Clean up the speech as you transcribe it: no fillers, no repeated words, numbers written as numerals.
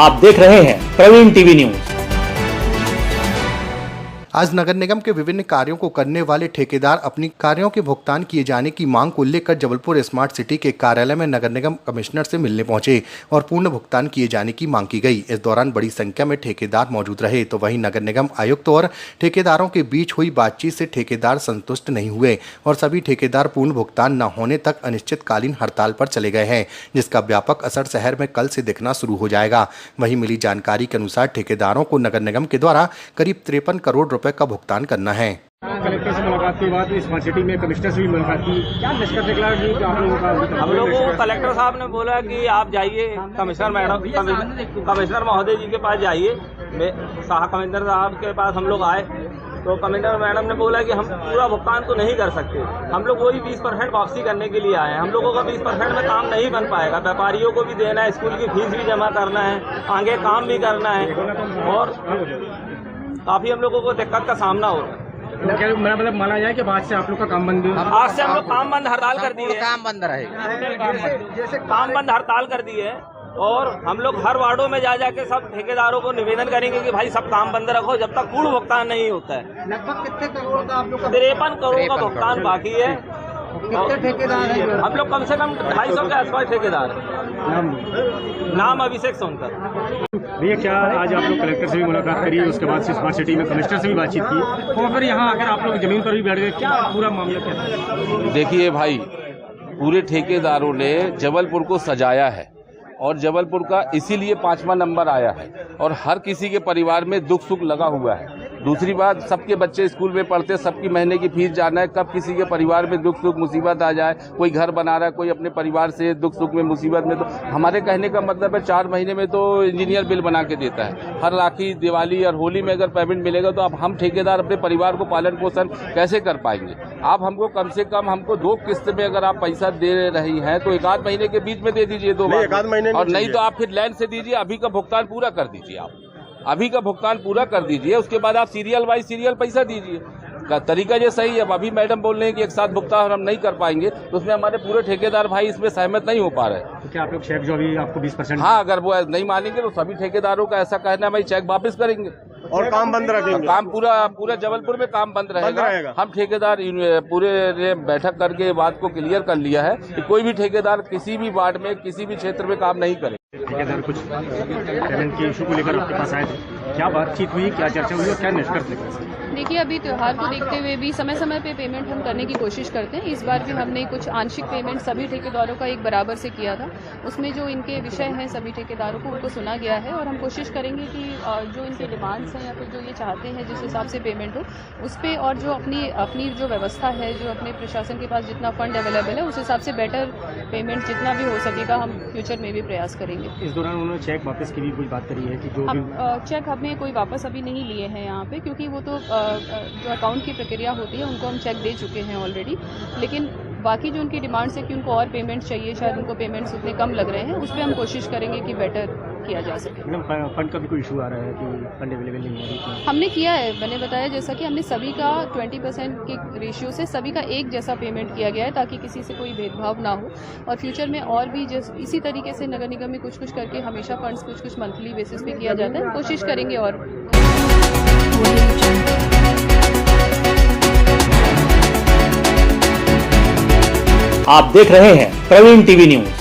आप देख रहे हैं प्रवीण टीवी न्यूज। आज नगर निगम के विभिन्न कार्यों को करने वाले ठेकेदार अपनी कार्यों के भुगतान किए जाने की मांग को लेकर जबलपुर स्मार्ट सिटी के कार्यालय में नगर निगम कमिश्नर से मिलने पहुंचे और पूर्ण भुगतान किए जाने की मांग की गई। इस दौरान बड़ी संख्या में ठेकेदार मौजूद रहे, तो वहीं नगर निगम आयुक्त और ठेकेदारों के बीच हुई बातचीत से ठेकेदार संतुष्ट नहीं हुए और सभी ठेकेदार पूर्ण भुगतान न होने तक अनिश्चितकालीन हड़ताल पर चले गए हैं, जिसका व्यापक असर शहर में कल से दिखना शुरू हो जाएगा। वहीं मिली जानकारी के अनुसार ठेकेदारों को नगर निगम के द्वारा करीब 53 करोड़ रुपए का भुगतान करना है। कलेक्टर से मुलाकात के बाद स्मार्ट सिटी में कमिश्नर से भी मुलाकात की, क्या निष्कर्ष निकला जी? आप लोगों का हम लोगों को कलेक्टर साहब ने बोला कि आप जाइए कमिश्नर महोदय जी के पास जाइए। कमिश्नर साहब के पास हम लोग आए तो कमिश्नर मैडम ने बोला कि हम पूरा भुगतान तो नहीं कर सकते, हम लोग वही 20% वापसी करने के लिए आए हैं। हम लोगों का 20% में काम नहीं बन पाएगा, व्यापारियों को भी देना है, स्कूल की फीस भी जमा करना है, आगे काम भी करना है और काफी हम लोगों को दिक्कत का सामना हो रहा है। क्या मतलब माना जाए कि आज से आप लोग का काम बंद? आज से हम लोग काम बंद हड़ताल कर दी है, काम बंद रहेगा, जैसे काम बंद हड़ताल कर दी है और हम लोग हर वार्डों में जा जाके सब ठेकेदारों को निवेदन करेंगे कि भाई सब काम बंद रखो जब तक पूर्ण भुगतान नहीं होता है। लगभग कितने करोड़ का आप लोग 53 करोड़ का भुगतान बाकी है। कितने ठेकेदार हैं? हम लोग कम से कम 250 के आसपास ठेकेदार हैं। नाम अभिषेक सोनकर। भैया, क्या आज आप लोग कलेक्टर से भी मुलाकात करी, उसके बाद से स्मार्ट सिटी में कमिश्नर से भी बातचीत की, तो फिर यहाँ आकर आप लोग जमीन पर भी बैठ गए, क्या पूरा मामला क्या था? देखिए भाई, पूरे ठेकेदारों ने जबलपुर को सजाया है और जबलपुर का इसीलिए 5वां नंबर आया है और हर किसी के परिवार में दुख सुख लगा हुआ है। दूसरी बात, सबके बच्चे स्कूल में पढ़ते, सबकी महीने की फीस जाना है, कब किसी के परिवार में दुख सुख मुसीबत आ जाए, कोई घर बना रहा है, कोई अपने परिवार से दुख सुख में मुसीबत में, तो हमारे कहने का मतलब है 4 महीने में तो इंजीनियर बिल बना के देता है। हर राखी, दिवाली और होली में अगर पेमेंट मिलेगा तो अब हम ठेकेदार अपने परिवार को पालन पोषण कैसे कर पाएंगे? आप हमको कम से कम 2 किस्त में अगर आप पैसा दे रही हैं तो 1 आध महीने के बीच में दे दीजिए, 2 बार, और नहीं तो आप फिर लाइन से दीजिए। अभी का भुगतान पूरा कर दीजिए, आप अभी का भुगतान पूरा कर दीजिए, उसके बाद आप सीरियल बाई सीरियल पैसा दीजिए। का तरीका ये सही है। अब अभी मैडम बोल रहे हैं कि एक साथ भुगतान हम नहीं कर पाएंगे, तो उसमें हमारे पूरे ठेकेदार भाई इसमें सहमत नहीं हो पा रहे। तो क्या आप लोग चेक जो अभी आपको 20%? हाँ, अगर वो नहीं मानेंगे तो सभी ठेकेदारों का ऐसा कहना है भाई चेक वापस करेंगे और काम बंद रखेंगे। काम पूरा जबलपुर में काम बंद रहेगा। हम ठेकेदार पूरे ने बैठक करके बात को क्लियर कर लिया है कि कोई भी ठेकेदार किसी भी वार्ड में, किसी भी क्षेत्र में काम नहीं करे। ठेकेदार कुछ पेमेंट के इशू को लेकर आपके पास आए थे, क्या बातचीत हुई, क्या चर्चा हुई और क्या निष्कर्ष निकला? देखिए, अभी त्यौहार को देखते हुए भी समय समय पे पेमेंट हम करने की कोशिश करते हैं। इस बार भी हमने कुछ आंशिक पेमेंट सभी ठेकेदारों का एक बराबर से किया था। उसमें जो इनके विषय हैं सभी ठेकेदारों को उनको सुना गया है और हम कोशिश करेंगे कि जो इनके डिमांड्स हैं या फिर जो ये चाहते हैं जिस हिसाब से पेमेंट हो उस पर, और जो अपनी जो व्यवस्था है, जो अपने प्रशासन के पास जितना फंड अवेलेबल है उस हिसाब से बेटर पेमेंट जितना भी हो सकेगा हम फ्यूचर में भी प्रयास करेंगे। इस दौरान उन्होंने चेक वापस की भी कुछ बात करी है कि जो चेक हमने कोई वापस अभी नहीं लिए हैं यहाँ पे, क्योंकि वो तो जो अकाउंट की प्रक्रिया होती है उनको हम चेक दे चुके हैं ऑलरेडी। लेकिन बाकी जो उनकी डिमांड्स है कि उनको और पेमेंट चाहिए, शायद उनको पेमेंट्स उतने कम लग रहे हैं, उस पर हम कोशिश करेंगे कि बेटर किया जा सके। फंड का भी कोई इशू आ रहा है कि फंड अवेलेबल नहीं है? हमने किया है, मैंने बताया जैसा कि हमने सभी का 20% के रेशियो से सभी का एक जैसा पेमेंट किया गया है ताकि किसी से कोई भेदभाव ना हो। और फ्यूचर में और भी इसी तरीके से नगर निगम में कुछ करके हमेशा फंड्स कुछ मंथली बेसिस पे किया जाता है, कोशिश करेंगे। और आप देख रहे हैं प्रवीण टीवी न्यूज।